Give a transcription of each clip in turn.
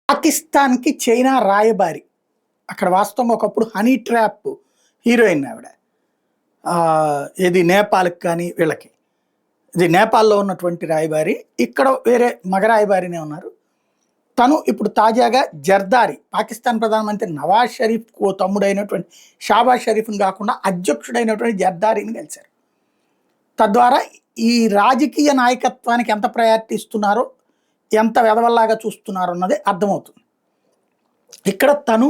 పాకిస్తాన్‌కి చైనా రాయబారి. అక్కడ వాస్తవంగా ఒకప్పుడు హనీ ట్రాప్ హీరోయిన్ ఆవిడ. ఏది నేపాల్‌కి కానీ వీళ్ళకి. ఇది నేపాల్‌లో ఉన్నటువంటి రాయబారి. ఇక్కడ వేరే మగ రాయబారినే ఉన్నారు. తను ఇప్పుడు తాజాగా జర్దారి పాకిస్తాన్ ప్రధానమంత్రి నవాజ్ షరీఫ్ తమ్ముడైనటువంటి షాబాజ్ షరీఫ్‌ని కాకుండా అధ్యక్షుడైనటువంటి జర్దారిని కలిశారు. తద్వారా ఈ రాజకీయ నాయకత్వానికి ఎంత ప్రయారిటీ ఇస్తున్నారో, ఎంత వెధవల్లాగా చూస్తున్నారో అన్నది అర్థమవుతుంది. ఇక్కడ తను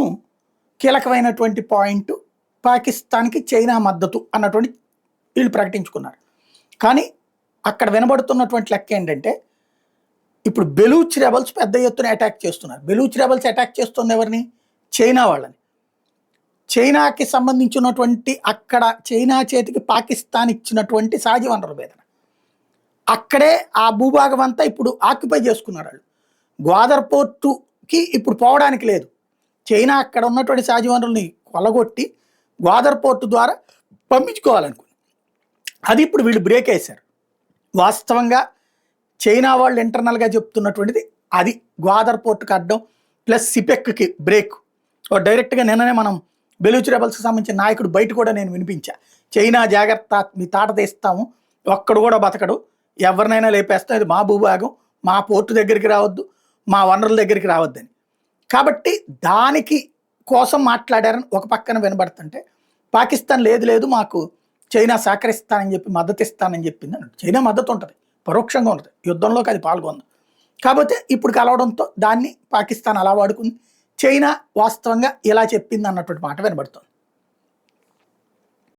కీలకమైనటువంటి పాయింట్ పాకిస్తాన్‌కి చైనా మద్దతు అన్నటువంటి వీళ్ళు ప్రకటించుకున్నారు. కానీ అక్కడ వినబడుతున్నటువంటి లెక్క ఏంటంటే, ఇప్పుడు బెలూచ్ రెబల్స్ పెద్ద ఎత్తున అటాక్ చేస్తున్నారు. బెలూచ్ రెబల్స్ అటాక్ చేస్తుంది ఎవరిని? చైనా వాళ్ళని. చైనాకి సంబంధించినటువంటి అక్కడ చైనా చేతికి పాకిస్తాన్ ఇచ్చినటువంటి సహజ వనరుల మీద అక్కడే ఆ భూభాగం అంతా ఇప్పుడు ఆక్యుపై చేసుకున్నారు వాళ్ళు. గ్వాదర్ పోర్టుకి ఇప్పుడు పోవడానికి లేదు. చైనా అక్కడ ఉన్నటువంటి సహజ వనరుల్ని కొలగొట్టి గ్వాదర్ పోర్టు ద్వారా పంపించుకోవాలనుకుంది. అది ఇప్పుడు వీళ్ళు బ్రేక్ వేశారు. వాస్తవంగా చైనా వాళ్ళు ఇంటర్నల్గా చెప్తున్నటువంటిది అది గ్వాదర్ పోర్టుకి అడ్డం ప్లస్ సిపెక్కి బ్రేక్. డైరెక్ట్గా నిన్ననే మనం బెలూచ్ రెబల్స్కి సంబంధించిన నాయకుడు బయట కూడా నేను వినిపించా. చైనా జాగ్రత్త, మీ తాట తీస్తాము, ఒక్కడు కూడా బతకడు, ఎవరినైనా లేపేస్తాం, ఇది మా భూభాగం, మా పోర్టు దగ్గరికి రావద్దు, మా వనరుల దగ్గరికి రావద్దని. కాబట్టి దానికి కోసం మాట్లాడారని ఒక పక్కన వినబడుతుంటే, పాకిస్తాన్ లేదు లేదు మాకు చైనా సహకరిస్తానని చెప్పి మద్దతు ఇస్తానని చెప్పింది అన్నట్టు. చైనా మద్దతు ఉంటుంది, పరోక్షంగా ఉంటుంది, యుద్ధంలోకి అది పాల్గొంది. కాకపోతే ఇప్పుడు కలవడంతో దాన్ని పాకిస్తాన్ అలా వాడుకుంది. చైనా వాస్తవంగా ఇలా చెప్పింది అన్నటువంటి మాట వినబడుతుంది.